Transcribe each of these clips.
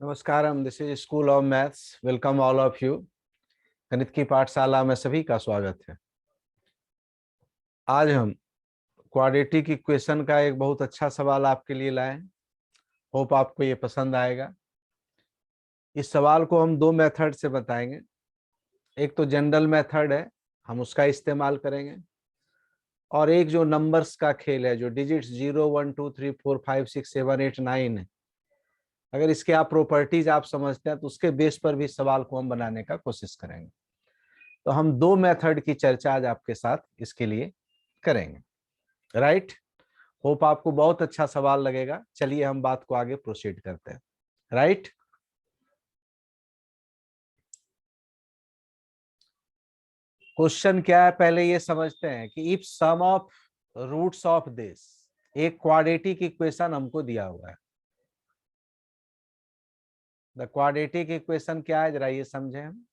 नमस्कारम, this is school of maths. Welcome all of you. गणित की पाठशाला में सभी का स्वागत है। आज हम क्वाड्रेटिक इक्वेशन का एक बहुत अच्छा सवाल आपके लिए लाए हैं। होप आपको ये पसंद आएगा। इस सवाल को हम दो मेथड से बताएंगे। एक तो जनरल मेथड है, हम उसका इस्तेमाल करेंगे, और एक जो नंबर्स का खेल है, जो डिजिट्स 0 1 2 3 4 5 6 7 8 9 है, अगर इसके आप प्रॉपर्टीज आप समझते हैं तो उसके बेस पर भी सवाल को हम बनाने का कोशिश करेंगे। तो हम दो मेथड की चर्चा आज आपके साथ इसके लिए करेंगे। राइट। होप आपको बहुत अच्छा सवाल लगेगा। चलिए हम बात को आगे प्रोसीड करते हैं। राइट। क्वेश्चन क्या है, पहले ये समझते हैं कि if sum of roots of this, एक क्वाड्रेटिक इक्वेशन हमको दिया हुआ है। द क्वाड्रेटिक इक्वेशन क्या है, जरा ये समझें हम।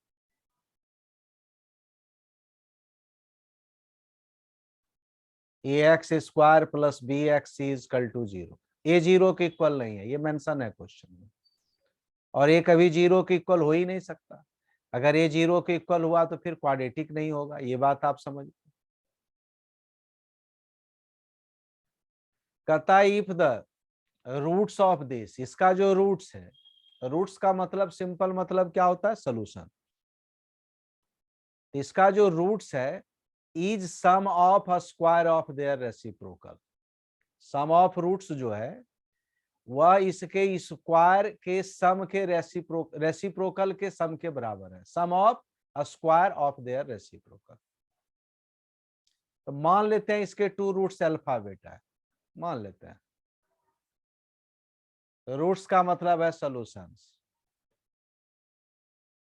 ax² plus bx equal to 0। A 0 के इक्वल नहीं है, ये मेंशन है क्वेश्चन में, और ये कभी 0 के इक्वल हो ही नहीं सकता। अगर ये 0 के इक्वल हुआ तो फिर क्वाड्रेटिक नहीं होगा। ये बात आप समझ। कहता if the roots of this, इसका जो रूट्स है, रूट्स का मतलब सिंपल मतलब क्या होता है, सोल्यूशन। इसका जो रूट्स है is sum of a square of their reciprocal. Sum of roots जो है वह इसके स्क्वायर के सम के रेसिप्रोकल के सम के बराबर है। Sum of a square of their reciprocal. तो मान लेते हैं इसके टू रूट्स अल्फा बीटा है, मान लेते हैं। रूट्स का मतलब है solutions,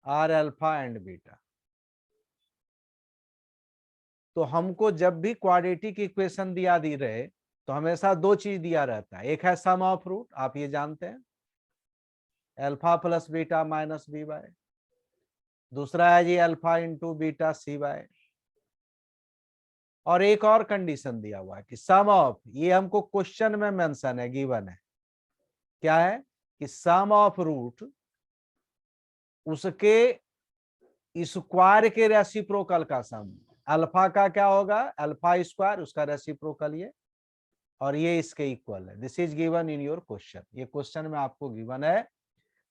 are alpha and beta. तो हमको जब भी क्वाड्रेटिक इक्वेशन दिया दी रहे तो हमेशा दो चीज दिया रहता है। एक है सम ऑफ रूट, आप ये जानते हैं, alpha plus beta minus b by. दूसरा है जी alpha into beta c by. और एक और कंडीशन दिया हुआ है कि सम ऑफ, ये हमको क्वेश्चन में मेंशन है, गिवन है, क्या है कि सम ऑफ रूट उसके स्क्वायर के रेसिप्रोकल का सम। अल्फा का क्या होगा, अल्फा स्क्वायर, उसका रेसिप्रोकल ये, और ये इसके इक्वल है। This is given in your question. ये क्वेश्चन में आपको गिवन है।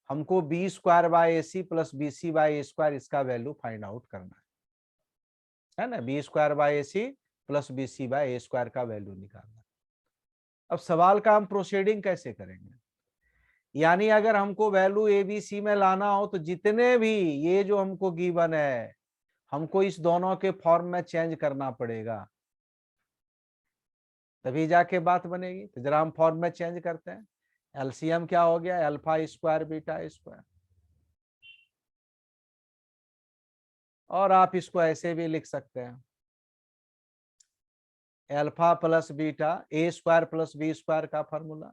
हमको b square by a c plus b c by a square, इसका वैल्यू फाइंड आउट करना है ना। B square by a c plus b c by a square का वैल्यू निकालना। अब सवाल का हम प्रोसीडिंग कैसे करेंगे, यानी अगर हमको वैल्यू ए बी सी में लाना हो तो जितने भी ये जो हमको गिवन है, हमको इस दोनों के फॉर्म में चेंज करना पड़ेगा, तभी जाके बात बनेगी। तो जरा हम फॉर्म में चेंज करते हैं। एलसीएम क्या हो गया, अल्फा स्क्वायर बीटा स्क्वायर, और आप इसको ऐसे भी लिख सकते हैं, alpha plus beta a square plus b square का फॉर्मूला,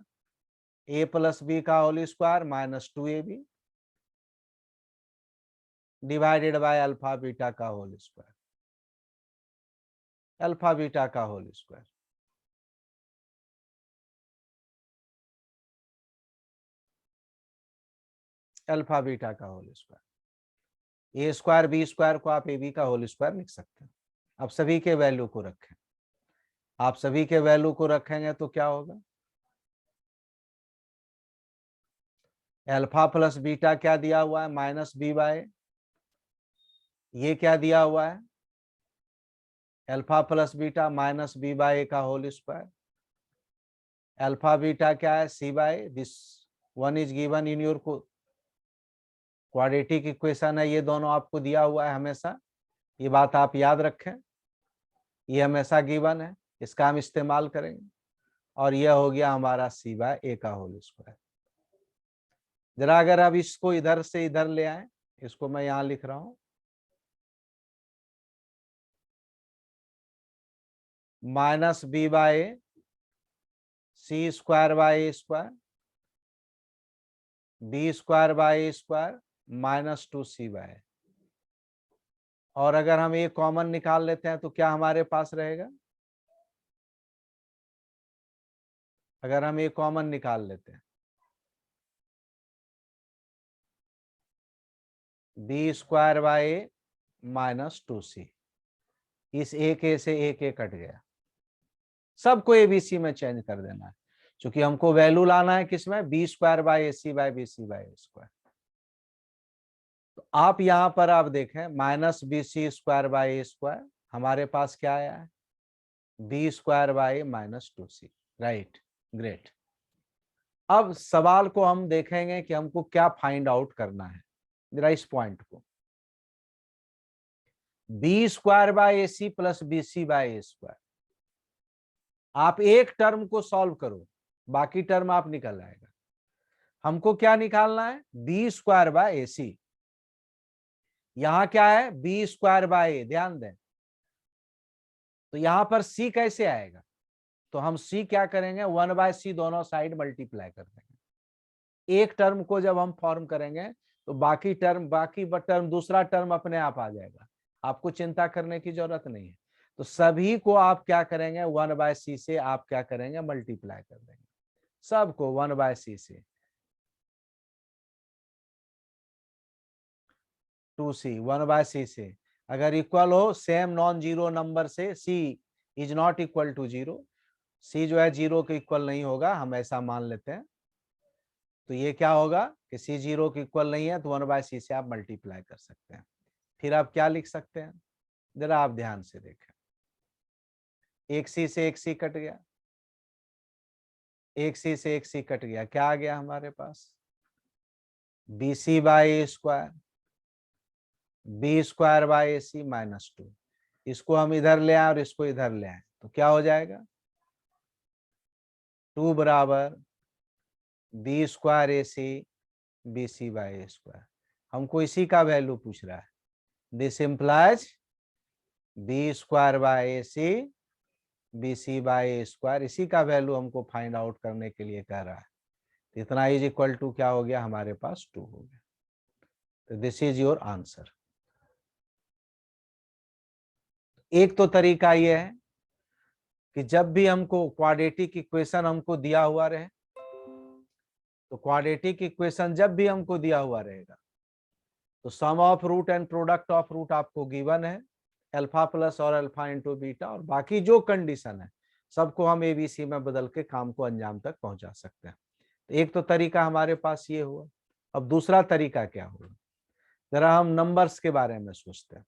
ए प्लस बी का whole square minus 2ab divided by alpha beta का होल स्क्वायर, अल्फा बीटा का होल स्क्वायर। अल्फा बीटा का whole square, a square b square को आप a b का whole square लिख सकते हैं। अब सभी के वैल्यू को रखें। आप सभी के वैल्यू को रखेंगे तो क्या होगा, अल्फा प्लस बीटा क्या दिया हुआ है, माइनस बी बाय, ये क्या दिया हुआ है, alpha plus beta minus b by का होल स्क्वायर। अल्फा बीटा क्या है, c by, this one is given in your quadratic equation है। ये दोनों आपको दिया हुआ है हमेशा, ये बात आप याद रखें। ये हमेशा गिवन है, इसका हम इस्तेमाल करेंगे। और यह हो गया हमारा सी बाय ए का होल स्क्वायर। जरा अगर अब इसको इधर से इधर ले आए, इसको मैं यहां लिख रहा हूं, minus b by c square by a square, b square by a square minus 2c by. और अगर हम ये कॉमन निकाल लेते हैं तो क्या हमारे पास रहेगा, अगर हम ये कॉमन निकाल लेते हैं b square by a minus 2c। इस एक ए से एक ए कट गया, सबको एबीसी में चेंज कर देना है, क्योंकि हमको वैल्यू लाना है किसमें, b square by a c by b c by a square. तो आप यहां पर आप देखें minus b c square by a square, हमारे पास क्या आया है, b square by minus 2c। Right, great. अब सवाल को हम देखेंगे कि हमको क्या फाइंड आउट करना है। जरा इस पॉइंट को, b square by a c plus b c by a square, आप एक टर्म को सॉल्व करो, बाकी टर्म आप निकल आएगा। हमको क्या निकालना है, बी स्क्वायर बाय ए सी। यहां क्या है, बी स्क्वायर बाय ए, ध्यान दें। तो यहां पर सी कैसे आएगा, तो हम सी क्या करेंगे, 1/c दोनों साइड मल्टीप्लाई कर देंगे। एक टर्म को जब हम फॉर्म करेंगे तो बाकी टर्म दूसरा टर्म अपने आप आ जाएगा, आपको चिंता करने की जरूरत नहीं है। तो सभी को आप क्या करेंगे, 1/c से आप क्या करेंगे, मल्टीप्लाई कर देंगे सबको 1/c से। 2c 1/c से अगर इक्वल हो सेम नॉन जीरो नंबर से, c is not equal to zero, c जो है जीरो के इक्वल नहीं होगा, हम ऐसा मान लेते हैं। तो ये क्या होगा कि c जीरो के इक्वल नहीं है, तो 1/c से आप मल्टीप्लाई कर सकते हैं। फिर आप क्या लिख सकते हैं, जरा आप ध्यान से देखें। एक c से एक c कट गया, एक c से एक c कट गया, क्या आ गया हमारे पास, b c by a square, b square by a c minus 2। इसको हम इधर ले आए और इसको इधर ले आए, तो क्या हो जाएगा, 2 बराबर b square a c b c by a square. हमको इसी का वैल्यू पूछ रहा है, this implies b square by a c b c by a square, इसी का वैल्यू हमको फाइंड आउट करने के लिए कह रहा है। तो इतना इज इक्वल टू क्या हो गया, हमारे पास 2 हो गया। तो दिस इज योर आंसर। एक तो तरीका यह है कि जब भी हमको क्वाड्रेटिक इक्वेशन हमको दिया हुआ रहे, तो क्वाड्रेटिक इक्वेशन जब भी हमको दिया हुआ रहेगा तो sum of root and product of root आपको गिवन है, अल्फा प्लस और अल्फा इंटू बीटा, और बाकी जो कंडीशन है सबको हम एबीसी में बदल के काम को अंजाम तक पहुंचा सकते हैं। तो एक तो तरीका हमारे पास ये हुआ। अब दूसरा तरीका क्या होगा, जरा हम नंबर्स के बारे में सोचते हैं।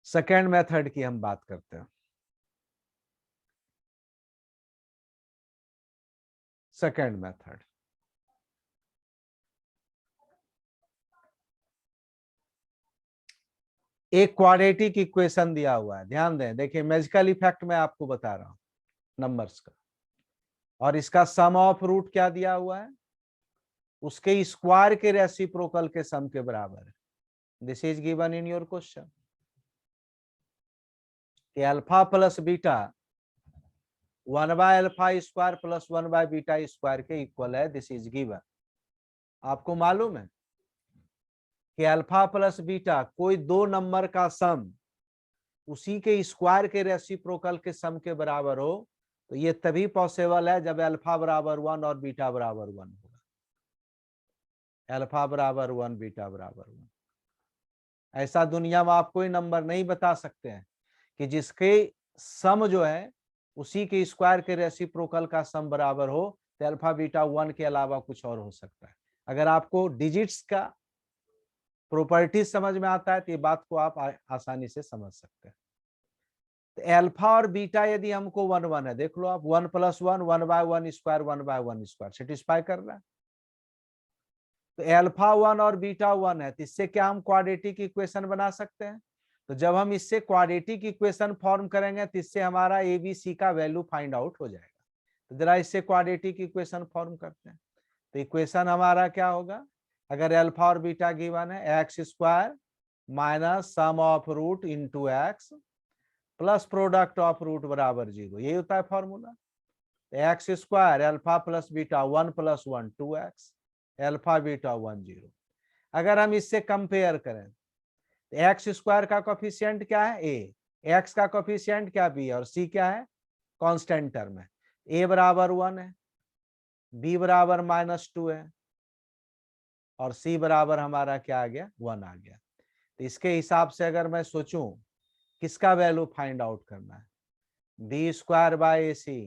सेकेंड मेथड की हम बात करते हैं। सेकेंड मेथड, एक क्वाड्रेटिक इक्वेशन दिया हुआ है, ध्यान दें, देखिए मैजिकल इफेक्ट मैं आपको बता रहा हूं नंबर्स का, और इसका सम ऑफ रूट क्या दिया हुआ है, उसके स्क्वायर के रेसिप्रोकल के सम के बराबर है। This is given in your question कि अल्फा प्लस बीटा 1/अल्फा स्क्वायर प्लस 1/बीटा स्क्वायर के इक्वल है, दिस इज गिवन। आपको मालूम है कि अल्फा प्लस बीटा कोई दो नंबर का सम उसी के स्क्वायर के रेसिप्रोकल के सम के बराबर हो, तो ये तभी पॉसिबल है जब अल्फा बराबर 1 और बीटा बराबर 1 होगा। अल्फा बराबर 1 बीटा बराबर 1, ऐसा दुनिया में आप कोई नंबर नहीं बता सकते हैं कि जिसके सम जो है उसी के स्क्वायर के रेसिप्रोकल का सम बराबर हो, तो अल्फा बीटा 1 के अलावा कुछ और हो सकता है। अगर आपको डिजिट्स का प्रॉपर्टीज समझ में आता है तो ये बात को आप आसानी से समझ सकते हैं। तो अल्फा और बीटा यदि हमको 1 1 है, देख लो आप, 1 + 1 1/1 स्क्वायर 1/1 स्क्वायर सेटिस्फाई कर रहा है। तो अल्फा 1 और बीटा 1 है, तो इससे क्या हम क्वाड्रेटिक इक्वेशन बना सकते हैं। तो जब हम इससे क्वाड्रेटिक इक्वेशन फॉर्म करेंगे तो इससे हमारा एबीसी का वैल्यू फाइंड आउट हो जाएगा। तो जरा इससे क्वाड्रेटिक इक्वेशन फॉर्म करते हैं। तो इक्वेशन हमारा क्या होगा, अगर अल्फा और बीटा गिवन है, x square minus sum of root into x plus product of root बराबर 0, यही होता है formula. X square alpha plus beta 1 + 1 2x, alpha beta 1 0। अगर हम इससे कंपेयर करें तो एक्स स्क्वायर का कोफिशिएंट क्या है, ए, एक्स का कोफिशिएंट क्या, बी, और सी क्या है, कांस्टेंट टर्म है। ए बराबर 1 है, बी बराबर -2 है, और c बराबर हमारा क्या आ गया, 1 आ गया। तो इसके हिसाब से अगर मैं सोचूं किसका वैल्यू फाइंड आउट करना है, b square by a c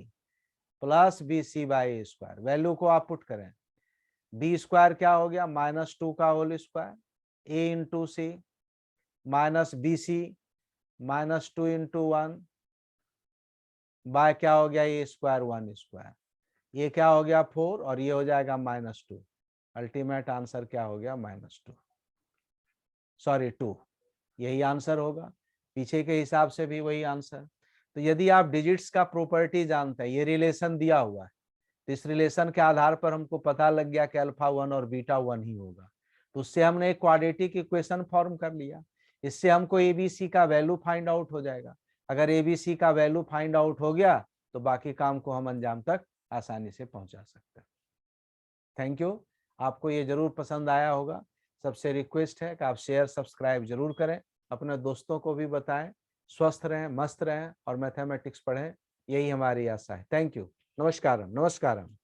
plus b c by a square, value को आप पुट करें। बी स्क्वायर क्या हो गया, -2 का whole square, a into c minus b c -2 into 1 by क्या हो गया, ए स्क्वायर 1 स्क्वायर, ये क्या हो गया 4 और ये हो जाएगा -2। अल्टीमेट आंसर क्या हो गया, -2, सॉरी 2। यही आंसर होगा, पीछे के हिसाब से भी वही आंसर। तो यदि आप डिजिट्स का प्रॉपर्टी जानते हैं, ये रिलेशन दिया हुआ है, तो इस रिलेशन के आधार पर हमको पता लग गया कि अल्फा 1 और बीटा 1 ही होगा, तो उससे हमने एक क्वाड्रेटिक इक्वेशन फॉर्म कर लिया। इससे हमको एबीसी का वैल्यू फाइंड आउट हो जाएगा। अगर एबीसी का वैल्यू फाइंड आउट हो गया तो बाकी काम को हम अंजाम तक आसानी से पहुंचा सकते हैं। थैंक यू, आपको ये जरूर पसंद आया होगा। सबसे रिक्वेस्ट है कि आप शेयर सब्सक्राइब जरूर करें, अपने दोस्तों को भी बताएं। स्वस्थ रहें, मस्त रहें और मैथमेटिक्स पढ़ें, यही हमारी आशा है। थैंक यू, नमस्कारम नमस्कारम।